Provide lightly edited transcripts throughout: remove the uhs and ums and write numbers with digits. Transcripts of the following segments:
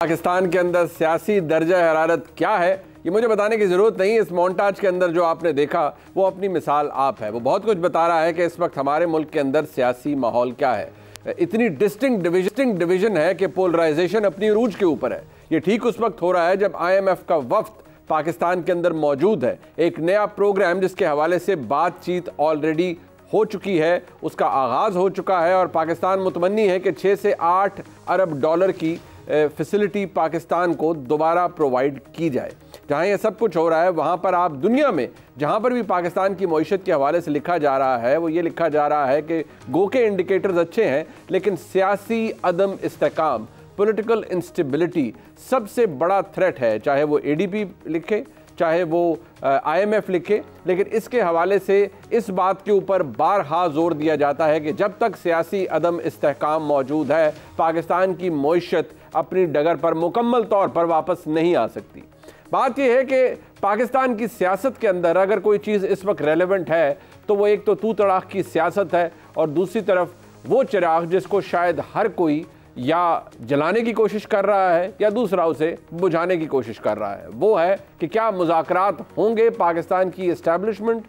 पाकिस्तान के अंदर सियासी दर्जा हरारत क्या है ये मुझे बताने की ज़रूरत नहीं। इस मोन्टाज के अंदर जो आपने देखा वो अपनी मिसाल आप है। वो बहुत कुछ बता रहा है कि इस वक्त हमारे मुल्क के अंदर सियासी माहौल क्या है। इतनी डिस्टिंक्ट डिवीज़न है कि पोलराइजेशन अपनी रूज के ऊपर है। ये ठीक उस वक्त हो रहा है जब IMF का वफ्द पाकिस्तान के अंदर मौजूद है। एक नया प्रोग्राम जिसके हवाले से बातचीत ऑलरेडी हो चुकी है, उसका आगाज़ हो चुका है और पाकिस्तान मुतमन्नी है कि 6 से 8 अरब डॉलर की फैसिलिटी पाकिस्तान को दोबारा प्रोवाइड की जाए। जहाँ ये सब कुछ हो रहा है वहाँ पर आप दुनिया में जहाँ पर भी पाकिस्तान की मईशत के हवाले से लिखा जा रहा है वो ये लिखा जा रहा है कि गो के इंडिकेटर्स अच्छे हैं लेकिन सियासी अदम इस्तेकाम, पॉलिटिकल इंस्टेबिलिटी सबसे बड़ा थ्रेट है। चाहे वो ADB लिखे, चाहे वो IMF लिखे, लेकिन इसके हवाले से इस बात के ऊपर बारहा जोर दिया जाता है कि जब तक सियासी अदम इस्तेहकाम मौजूद है पाकिस्तान की मईशत अपनी डगर पर मुकम्मल तौर पर वापस नहीं आ सकती। बात यह है कि पाकिस्तान की सियासत के अंदर अगर कोई चीज़ इस वक्त रेलेवेंट है तो वो एक तो तू तड़ाक की सियासत है और दूसरी तरफ वो चिराग जिसको शायद हर कोई या जलाने की कोशिश कर रहा है या दूसरा उसे बुझाने की कोशिश कर रहा है। वो है कि क्या मुज़ाकरात होंगे पाकिस्तान की इस्टेब्लिशमेंट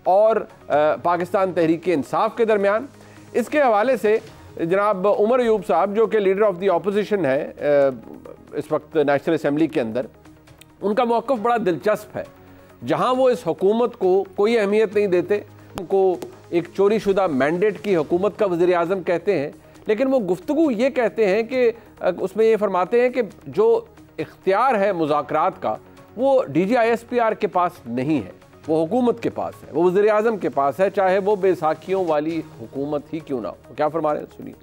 और पाकिस्तान तहरीक इंसाफ के दरमियान। इसके हवाले से जनाब उमर अयूब साहब जो कि लीडर ऑफ द ऑपोजिशन है इस वक्त नेशनल असम्बली के अंदर, उनका मौक़िफ़ बड़ा दिलचस्प है। जहाँ वो इस हुकूमत को कोई अहमियत नहीं देते, उनको एक चोरी शुदा मैंडेट की हुकूमत का वज़ीर आज़म कहते हैं, लेकिन वो गुफ्तगू ये कहते हैं कि उसमें ये फरमाते हैं कि जो इख्तियार है मुज़ाकरात का वो DGISPR के पास नहीं है, वो हुकूमत के पास है, वो वज़ीर आज़म के पास है, चाहे वो बैसाखियों वाली हुकूमत ही क्यों ना हो। क्या फरमा रहे हैं सुनिए।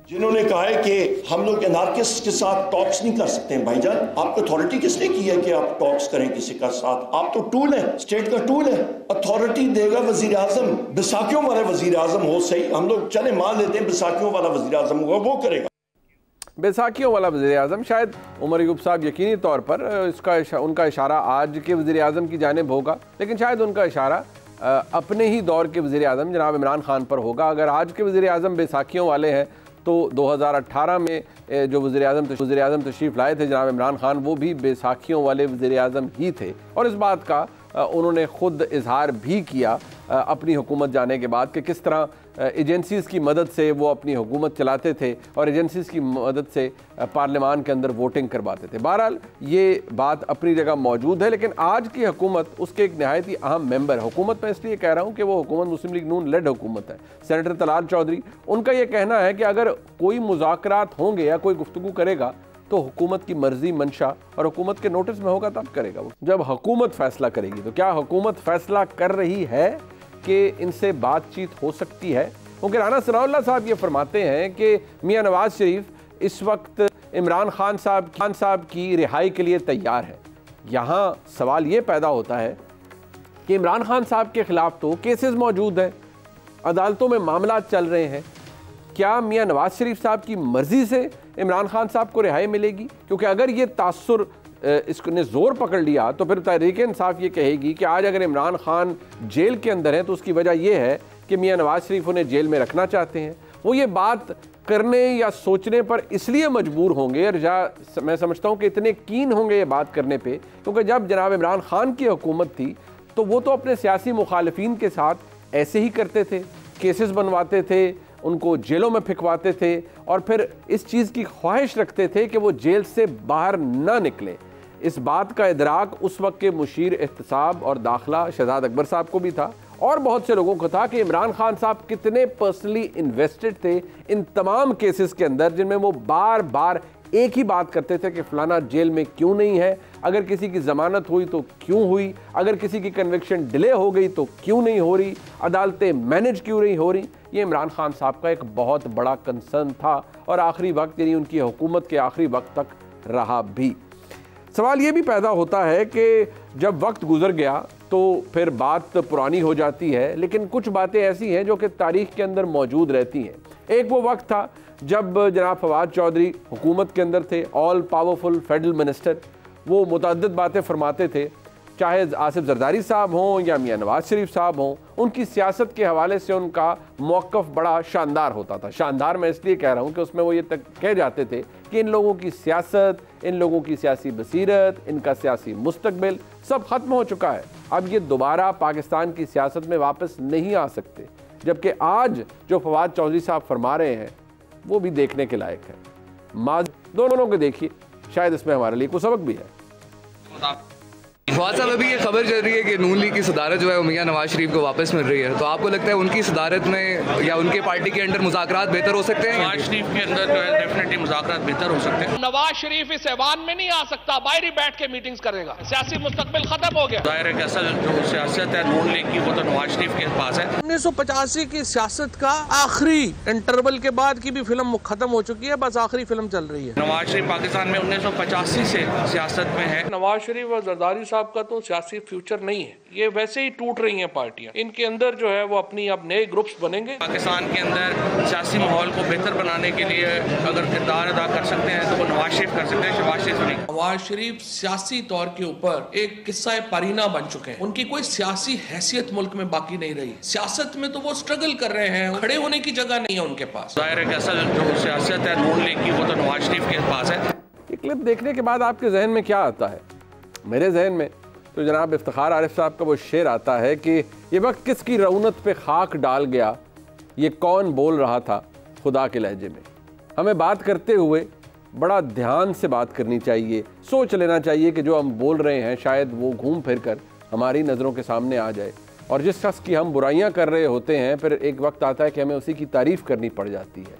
जिन्होंने कहा है कि हम लोग एनार्किस्ट के साथ टॉक्स नहीं कर सकते हैं। भाईजान, आपको अथॉरिटी किसने की है कि आप टॉक्स करें किसी का साथ? आप तो टूल है, स्टेट का टूल है। अथॉरिटी देगा वजीर आजम, बैसाखियों वाला वजीर आजम हो, सही हम लोग चले मान लेते हैं बैसाखियों वाला वजीर आजम होगा, वो करेगा। बैसाखियों वाला वज़ीर आज़म, शायद उमर अयूब साहब यकीनी तौर पर उनका इशारा आज के वज़ीर आज़म की जानिब होगा, लेकिन शायद उनका इशारा अपने ही दौर के वज़ीर आज़म जनाब इमरान खान पर होगा। अगर आज के वज़ीर आज़म बैसाखियों वाले हैं तो 2018 में जो वज़ीर आज़म तशरीफ़ लाए थे जनाब इमरान खान, वो भी बैसाखियों वाले वज़ीर आज़म ही थे और इस बात का उन्होंने ख़ुद इजहार भी किया अपनी हुकूमत जाने के बाद कि किस तरह एजेंसीज़ की मदद से वो अपनी हुकूमत चलाते थे और एजेंसीज़ की मदद से पार्लियामान के अंदर वोटिंग करवाते थे। बहरहाल ये बात अपनी जगह मौजूद है, लेकिन आज की हुकूमत उसके एक नहायत ही अहम मेंबर, हुकूमत मैं इसलिए कह रहा हूँ कि वो हुकूमत मुस्लिम लीग नून लेड हुकूमत है। सेनेटर तलाल चौधरी, उनका ये कहना है कि अगर कोई मुज़ाकरात होंगे या कोई गुफ्तगू करेगा तो हुकूमत की मर्जी मंशा और हुकूमत के नोटिस में होगा तब करेगा वो। जब हुकूमत फैसला करेगी तो क्या हुकूमत फैसला कर रही है कि इनसे बातचीत हो सकती है? क्योंकि राना सनाउल्लाह साहब ये फरमाते हैं कि मियाँ नवाज शरीफ इस वक्त इमरान खान साहब की रिहाई के लिए तैयार है। यहाँ सवाल ये पैदा होता है कि इमरान खान साहब के ख़िलाफ़ तो केसेस मौजूद हैं, अदालतों में मामला चल रहे हैं। क्या मियाँ नवाज शरीफ साहब की मर्ज़ी से इमरान खान साहब को रिहाई मिलेगी? क्योंकि अगर ये तासुर इसने ज़ोर पकड़ लिया तो फिर तहरीक इंसाफ ये कहेगी कि आज अगर इमरान खान जेल के अंदर हैं तो उसकी वजह यह है कि मियाँ नवाज शरीफ उन्हें जेल में रखना चाहते हैं। वो ये बात करने या सोचने पर इसलिए मजबूर होंगे और मैं समझता हूँ कि इतने कीन होंगे ये बात करने पर, क्योंकि जब जनाब इमरान खान की हुकूमत थी तो वो तो अपने सियासी मुखालिफिन के साथ ऐसे ही करते थे, केसेस बनवाते थे, उनको जेलों में फिकवाते थे और फिर इस चीज़ की ख्वाहिश रखते थे कि वो जेल से बाहर ना निकले। इस बात का इदराक उस वक्त के मुशीर एहतसाब और दाखिला शहजाद अकबर साहब को भी था और बहुत से लोगों को था कि इमरान खान साहब कितने पर्सनली इन्वेस्टेड थे इन तमाम केसेस के अंदर, जिनमें वो बार बार एक ही बात करते थे कि फ़लाना जेल में क्यों नहीं है, अगर किसी की ज़मानत हुई तो क्यों हुई, अगर किसी की कन्विक्शन डिले हो गई तो क्यों नहीं हो रही, अदालतें मैनेज क्यों नहीं हो रही। ये इमरान खान साहब का एक बहुत बड़ा कंसर्न था और आखिरी वक्त यानी उनकी हुकूमत के आखिरी वक्त तक रहा भी। सवाल ये भी पैदा होता है कि जब वक्त गुजर गया तो फिर बात पुरानी हो जाती है, लेकिन कुछ बातें ऐसी हैं जो कि तारीख़ के अंदर मौजूद रहती हैं। एक वो वक्त था जब जनाब फवाद चौधरी हुकूमत के अंदर थे, ऑल पावरफुल फेडरल मिनिस्टर, वो मुतअद्दिद बातें फरमाते थे, चाहे आसिफ जरदारी साहब हों या मियाँ नवाज शरीफ साहब हों, उनकी सियासत के हवाले से उनका मौक़िफ़ बड़ा शानदार होता था। शानदार मैं इसलिए कह रहा हूँ कि उसमें वो ये तक कह जाते थे कि इन लोगों की सियासत, इन लोगों की सियासी बसीरत, इनका सियासी मुस्तकबिल सब ख़त्म हो चुका है, अब ये दोबारा पाकिस्तान की सियासत में वापस नहीं आ सकते। जबकि आज जो फवाद चौधरी साहब फरमा रहे हैं वो भी देखने के लायक है। दोनों को देखिए, शायद इसमें हमारे लिए कुछ सबक भी है। फवाद साहब, अभी ये खबर चल रही है कि नून लीग की सदारत जो है वो मियां नवाज शरीफ को वापस मिल रही है, तो आपको लगता है उनकी सदारत में या उनके पार्टी के अंदर मुज़ाकरात बेहतर हो सकते हैं? नवाज शरीफ के अंदर जो है डेफिनेटली मुज़ाकरात बेहतर हो सकते हैं। नवाज शरीफ इस ऐवान में नहीं आ सकता, बाहर ही बैठ के मीटिंग्स करेगा। सियासी मुस्तकबिल खत्म हो गया। जाहिर है कि असल जो सियासत है नून लीग की वो तो नवाज शरीफ के पास है। 1985 की सियासत का आखिरी इंटरवल के बाद की भी फिल्म खत्म हो चुकी है, बस आखिरी फिल्म चल रही है। नवाज शरीफ पाकिस्तान में 1985 से सियासत में है। नवाज शरीफ और जरदारी साहब का तो सियासी फ्यूचर नहीं है, ये वैसे ही टूट रही हैं पार्टियां। इनके अंदर जो है वो अपनी अब नए ग्रुप्स बनेंगे। पाकिस्तान के अंदर सियासी माहौल को बेहतर बनाने के लिए अगर किरदार अदा कर सकते हैं तो वो नवाज शरीफ कर सकते हैं, शहबाज शरीफ नहीं। नवाज शरीफ सियासी तौर के ऊपर एक किस्सा पारीना बन चुके हैं। उनकी कोई सियासी हैसियत मुल्क में बाकी नहीं रही। सियासत में तो वो स्ट्रगल कर रहे हैं, खड़े होने की जगह नहीं है उनके पास। जाहिर है कि असल जो सियासत है नून लीग की वो तो नवाज शरीफ के पास है। ये क्लिप देखने के बाद आपके जहन में क्या आता है? मेरे जहन में तो जनाब इफ्तिखार आरिफ साहब का वो शेर आता है कि ये वक्त किसकी रौनत पे खाक डाल गया, ये कौन बोल रहा था खुदा के लहजे में। हमें बात करते हुए बड़ा ध्यान से बात करनी चाहिए, सोच लेना चाहिए कि जो हम बोल रहे हैं शायद वो घूम फिर कर हमारी नज़रों के सामने आ जाए, और जिस शख्स की हम बुराइयां कर रहे होते हैं फिर एक वक्त आता है कि हमें उसी की तारीफ़ करनी पड़ जाती है।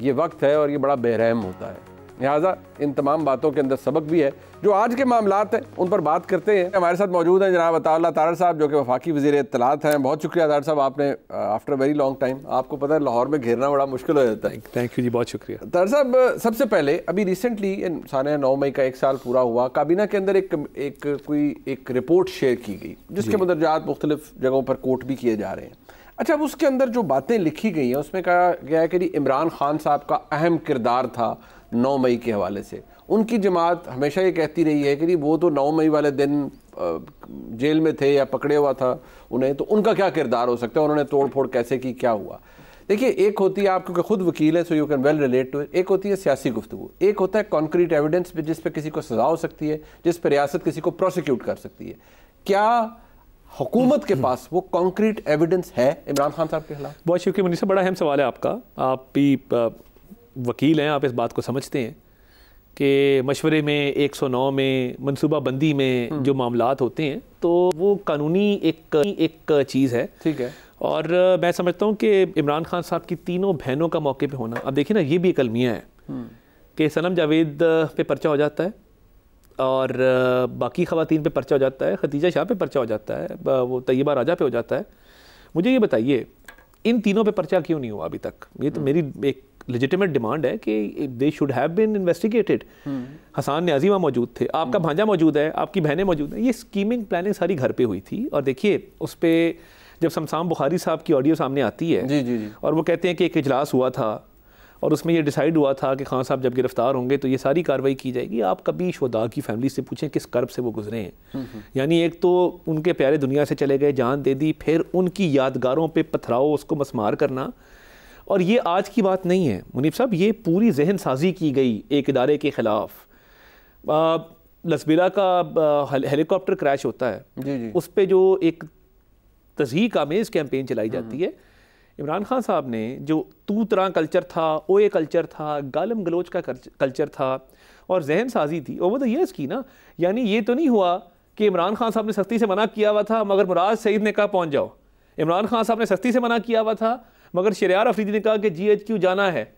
ये वक्त है और ये बड़ा बेरहम होता है। लिहाजा इन तमाम बातों के अंदर सबक भी है। जो आज के मामलात हैं उन पर बात करते हैं। हमारे साथ मौजूद हैं जनाब अताउल्लाह तारड़ साहब, जो कि वफाकी वज़ीर इत्तलात हैं। बहुत शुक्रिया तारड़ साहब, आपने आफ्टर वेरी लॉन्ग टाइम, आपको पता है लाहौर में घेरना बड़ा मुश्किल हो जाता है। थैंक यू जी, बहुत शुक्रिया। तारड़ साहब, सबसे पहले अभी रिसेंटली साने 9 मई का 1 साल पूरा हुआ, काबीना के अंदर एक रिपोर्ट शेयर की गई जिसके मदरजात मुख्तलिफ जगहों पर कोट भी किए जा रहे हैं। अच्छा, अब उसके अंदर जो बातें लिखी गई हैं उसमें कहा गया है कि इमरान खान साहब का अहम किरदार था 9 मई के हवाले से। उनकी जमात हमेशा ये कहती रही है कि वो तो 9 मई वाले दिन जेल में थे या पकड़े हुआ था उन्हें, तो उनका क्या किरदार हो सकता है, उन्होंने तोड़ फोड़ कैसे की, क्या हुआ। देखिए, एक होती है, आप क्योंकि खुद वकील है so you can well relate to it, एक होती है सियासी गुफ्तगू, एक होता है कॉन्क्रीट एविडेंस जिस पर किसी को सजा हो सकती है, जिस पर रियासत किसी को प्रोसिक्यूट कर सकती है। क्या हुकूमत के पास वो कॉन्क्रीट एविडेंस है इमरान खान साहब के खिलाफ? बहुत शुक्रिया मुनीर साहब, बड़ा अहम सवाल है आपका। आप भी वकील हैं, आप इस बात को समझते हैं कि मशवरे में 109 में मनसूबाबंदी में जो मामलात होते हैं तो वो कानूनी एक चीज़ है, ठीक है। और मैं समझता हूँ कि इमरान खान साहब की तीनों बहनों का मौके पे होना, अब देखिए ना, ये भी एक अलमिया है कि सनम जावेद पे पर्चा हो जाता है और बाकी ख़वातीन पे पर्चा हो जाता है, खदीजा शाह पे पर्चा हो जाता है, वो तैयबा राजा पे हो जाता है। मुझे ये बताइए, इन तीनों पे पर्चा क्यों नहीं हुआ अभी तक? ये तो मेरी एक लेजिटिमेट डिमांड है कि they should have been investigated. Hasan Niazi वहाँ मौजूद थे, आपका भांजा मौजूद है, आपकी बहनें मौजूद हैं। ये स्कीमिंग प्लानिंग सारी घर पे हुई थी। और देखिए, उस पर जब शमशान बुखारी साहब की ऑडियो सामने आती है जी, और वो कहते हैं कि एक इजलास हुआ था और उसमें ये डिसाइड हुआ था कि खान साहब जब गिरफ्तार होंगे तो ये सारी कार्रवाई की जाएगी। आप कभी शुहदा की फैमिली से पूछें किस कर्ब से वो गुजरे हैं। यानी एक तो उनके प्यारे दुनिया से चले गए, जान दे दी, फिर उनकी यादगारों पे पथराव, उसको मसमार करना। और ये आज की बात नहीं है मुनीब साहब, ये पूरी जहन साजी की गई एक इदारे के ख़िलाफ़। लसबिला का हेलीकॉप्टर क्रैश होता है जी। उस पर जो एक तज़हीक आमेज़ कैंपेन चलाई जाती है, इमरान खान साहब ने जो तू तरह कल्चर था, ओए कल्चर था, गालम गलोच का कल्चर था और जहन साजी थी, और वो तो ये इसकी ना, यानी ये तो नहीं हुआ कि इमरान खान साहब ने सख्ती से मना किया हुआ था मगर मुराद सईद ने कहा पहुँच जाओ। इमरान खान साहब ने सख्ती से मना किया हुआ था मगर शरियार अफरीदी ने कहा कि GHQ जाना है।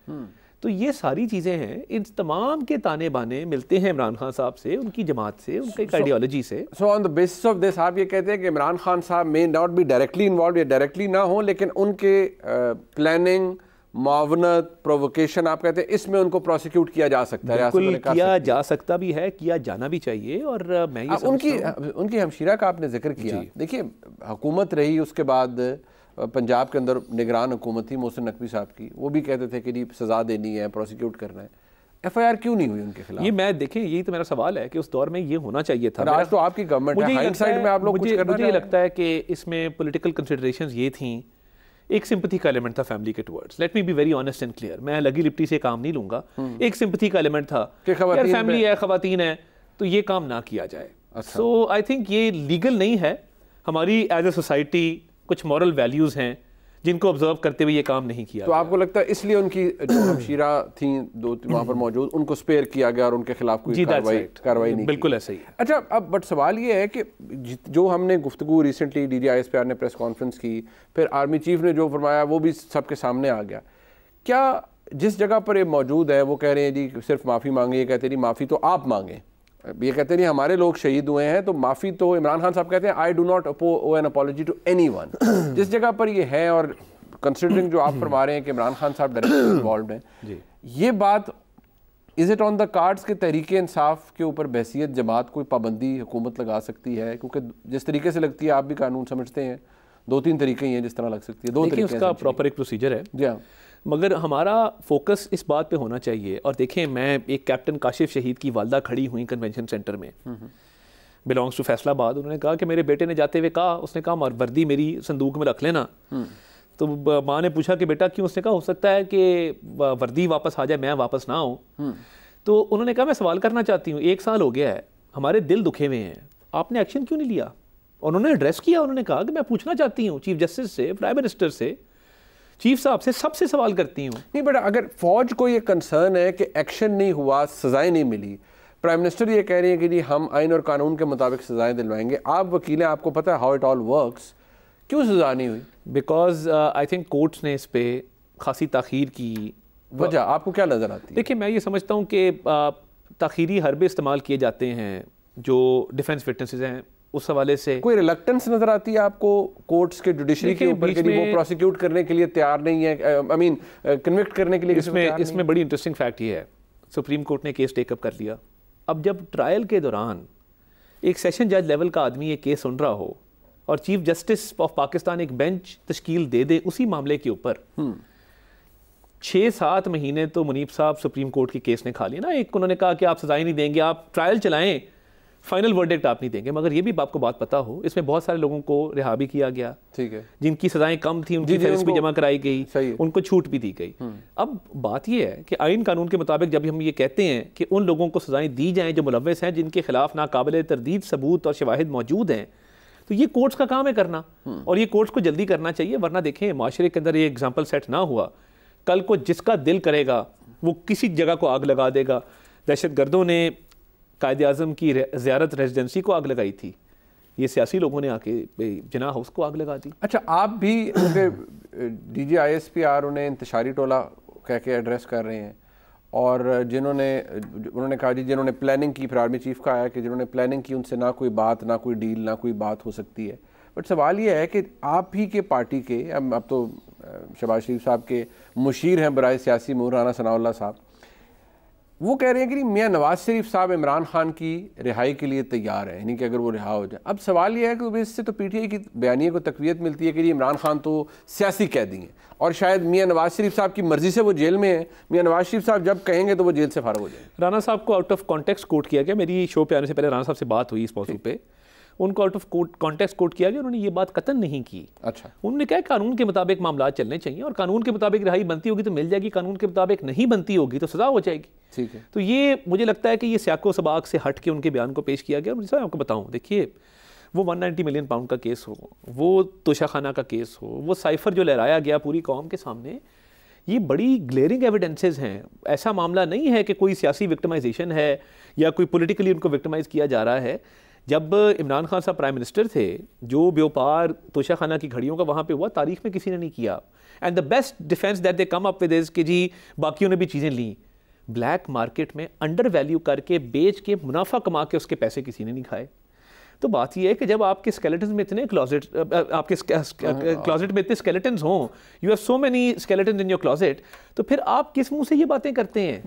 तो ये सारी चीज़ें हैं, इन तमाम के ताने बाने मिलते हैं इमरान खान साहब से, उनकी जमात से, उनकी आइडियोलॉजी से। So on the basis of this आप ये कहते हैं कि इमरान खान साहब may not be directly involve या डायरेक्टली ना हो, लेकिन उनके प्लानिंग, मावनत, प्रोवोकेशन, आप कहते हैं इसमें उनको प्रोसिक्यूट किया जा सकता है, बिल्कुल किया जा सकता भी है, किया जाना भी चाहिए। और मैं ये उनकी हमशीरा का आपने जिक्र किया। देखिए, हुकूमत रही, उसके बाद पंजाब के अंदर निगरान हुकूमत थी मोहसिन नकवी साहब की, वो भी कहते थे कि सज़ा देनी है, प्रोसिक्यूट करना है। FIR क्यों नहीं हुई उनके खिलाफ? ये मैं देखें, यही तो मेरा सवाल है कि उस दौर में ये होना चाहिए था। आज तो आपकी गवर्नमेंट है, हाइंडसाइट में आप लोग कुछ करना। मुझे लगता है कि इसमें पॉलिटिकल कंसिडरेशंस ये थी, एक सिंपैथी का एलिमेंट था फैमिली के towards. Let me be very honest and clear, मैं लगी लिपटी से काम नहीं लूंगा। एक सिंपैथी का एलिमेंट था कि फैमिली है, खवातीन है, तो ये काम ना किया जाए। सो आई थिंक ये लीगल नहीं है। हमारी एज ए सोसाइटी कुछ मॉरल वैल्यूज हैं जिनको ऑब्जर्व करते हुए ये काम नहीं किया। तो आपको लगता है इसलिए उनकी जो हमशीरा थी दो वहाँ पर मौजूद, उनको स्पेयर किया गया और उनके खिलाफ कोई कार्रवाई नहीं? बिल्कुल ऐसा ही है। अच्छा, अब बट सवाल ये है कि जो हमने गुफ्तगू रिसेंटली DGISPR ने प्रेस कॉन्फ्रेंस की, फिर आर्मी चीफ ने जो फरमाया वो भी सबके सामने आ गया। क्या जिस जगह पर ये मौजूद है वो कह रहे हैं जी सिर्फ माफ़ी मांगे, ये कहते नहीं माफ़ी तो आप मांगें, ये कहते नहीं हमारे लोग शहीद हुए हैं तो माफ़ी तो इमरान खान साहब कहते हैं I do not owe an apology to anyone. जिस जगह पर ये है और कंसिडरिंग जो आप फरमा रहे हैं कि इमरान खान साहब डायरेक्टली इन्वॉल्व हैं, ये बात is it on the cards के तहरीके इंसाफ के ऊपर बहसियत जमात कोई पाबंदी हुकूमत लगा सकती है? क्योंकि जिस तरीके से लगती है, आप भी कानून समझते हैं, 2-3 तरीके ही हैं जिस तरह लग सकती है। 2 तरीके उसका प्रॉपर एक प्रोसीजर है जी हाँ, मगर हमारा फोकस इस बात पे होना चाहिए। और देखें, मैं एक कैप्टन काशिफ शहीद की वालदा खड़ी हुई कन्वेंशन सेंटर में, बिलोंग्स टू फैसलाबाद। उन्होंने कहा कि मेरे बेटे ने जाते हुए कहा, उसने कहा वर्दी मेरी संदूक में रख लेना। तो माँ ने पूछा कि बेटा क्यों? उसने कहा हो सकता है कि वर्दी वापस आ जाए, मैं वापस ना आऊँ। तो उन्होंने कहा मैं सवाल करना चाहती हूँ, 1 साल हो गया है, हमारे दिल दुखे हुए हैं, आपने एक्शन क्यों नहीं लिया? उन्होंने एड्रेस किया, उन्होंने कहा कि मैं पूछना चाहती हूँ चीफ जस्टिस से, प्राइम मिनिस्टर से, चीफ साहब से, सबसे सवाल करती हूँ। नहीं बेटा, अगर फौज को ये कंसर्न है कि एक्शन नहीं हुआ, सजाएं नहीं मिली, प्राइम मिनिस्टर ये कह रही है कि जी हम आइन और कानून के मुताबिक सजाएं दिलवाएंगे, आप वकील हैं, आपको पता है हाउ इट ऑल वर्क्स, क्यों सजा नहीं हुई? बिकॉज आई थिंक कोर्ट्स ने इस पे खासी ताखीर की वजह आपको क्या नज़र आती है? देखिए, मैं ये समझता हूँ कि ताखीरी हरबे इस्तेमाल किए जाते हैं जो डिफेंस विटनेसेस हैं, उस हवाले से कोई रिलक्टेंस नजर आती है आपको कोर्ट्स के जुडिशरी के ऊपर कि वो प्रोसिक्यूट करने के लिए तैयार नहीं है, आई मीन कन्विक्ट करने के लिए? इसमें बड़ी इंटरेस्टिंग फैक्ट ये है, सुप्रीम कोर्ट ने केस टेकअप कर लिया। अब जब ट्रायल के दौरान एक सेशन जज लेवल का आदमी ये केस सुन रहा हो और चीफ जस्टिस ऑफ पाकिस्तान एक बेंच तश्कील दे दे उसी मामले के ऊपर, 6-7 महीने तो मुनीब साहब सुप्रीम कोर्ट की केस ने खा लिया ना। एक उन्होंने कहा कि आप सजाएं नहीं देंगे, आप ट्रायल चलाएं, फाइनल वर्डिक्ट आप नहीं देंगे। मगर ये भी आपको बात पता हो, इसमें बहुत सारे लोगों को रिहा भी किया गया, ठीक है, जिनकी सजाएं कम थी, उनकी फहरिस्त भी जमा कराई गई, उनको छूट भी दी गई। अब बात यह है कि आइन कानून के मुताबिक जब हम ये कहते हैं कि उन लोगों को सजाएं दी जाएं जो मुलव्वस हैं, जिनके खिलाफ नाकाबिले तरदीद सबूत और शवाहिद मौजूद हैं, तो ये कोर्ट्स का काम है करना, और ये कोर्ट्स को जल्दी करना चाहिए। वरना देखें, माशरे के अंदर ये एग्जाम्पल सेट ना हुआ, कल को जिसका दिल करेगा वो किसी जगह को आग लगा देगा। दहशत गर्दों ने कायद आज़म की ज़ियारत रेजिडेंसी को आग लगाई थी, ये सियासी लोगों ने आके जिना हाउस को आग लगा दी। अच्छा, आप भी DGISPR उन्हें इंतशारी टोला कह के एड्रेस कर रहे हैं, और उन्होंने कहा जी जिन्होंने प्लानिंग की, फिर आर्मी चीफ का आया कि जिन्होंने प्लानिंग की उनसे ना कोई बात, ना कोई डील, ना कोई बात हो सकती है। बट सवाल ये है कि आप ही के पार्टी के, अब तो शहबाज शरीफ साहब के मुशीर हैं बराए सियासी अमूर राना सनाउल्लाह साहब, वो कह रहे हैं कि मियाँ नवाज शरीफ साहब इमरान खान की रिहाई के लिए तैयार है, यानी कि अगर वो रिहा हो जाए। अब सवाल ये है कि इससे तो PTI की बयानिए को तकवीत मिलती है कि जी इमरान खान तो सियासी कैदी हैं, और शायद मियाँ नवाज शरीफ साहब की मर्जी से वो जेल में है, मियाँ नवाज शरीफ साहब जब कहेंगे तो वो जेल से फारिग हो जाएंगे। राना साहब को आउट ऑफ कॉन्टेक्स्ट कोट किया गया। मेरी शो पे आने से पहले राना साहब से बात हुई इस मौजू पे, उनको आउट ऑफ कॉन्टेक्स्ट कोट किया गया, उन्होंने ये बात कतन नहीं की। अच्छा, उन्होंने कहा कानून के मुताबिक मामला चलने चाहिए, और कानून के मुताबिक रिहाई बनती होगी तो मिल जाएगी, कानून के मुताबिक नहीं बनती होगी तो सजा हो जाएगी। ठीक है, तो ये मुझे लगता है कि ये सियाको सबाक से हट के उनके बयान को पेश किया गया। और आपको बताऊं, देखिए, वो 190 मिलियन पाउंड का केस हो, वो तोशाखाना का केस हो, वो साइफर जो लहराया गया पूरी कौम के सामने, ये बड़ी ग्लेरिंग एविडेंसेस हैं। ऐसा मामला नहीं है कि कोई सियासी विक्टिमाइजेशन है या कोई पॉलिटिकली उनको विक्टिमाइज किया जा रहा है। जब इमरान खान साहब प्राइम मिनिस्टर थे, जो व्यापार तोशाखाना की घड़ियों का वहाँ पे हुआ, तारीख में किसी ने नहीं किया। And the best defence that they come up with is कि जी बाकियों ने भी चीज़ें ली, ब्लैक मार्केट में अंडर वैल्यू करके बेच के मुनाफा कमा के उसके पैसे किसी ने नहीं खाए। तो बात यह है कि जब आपके स्केलेटन्स में इतने आपके क्लोजेट में इतने स्केलेटन्स हों, you have so many skeletons in your closet, तो फिर आप किस मुंह से ये बातें करते हैं?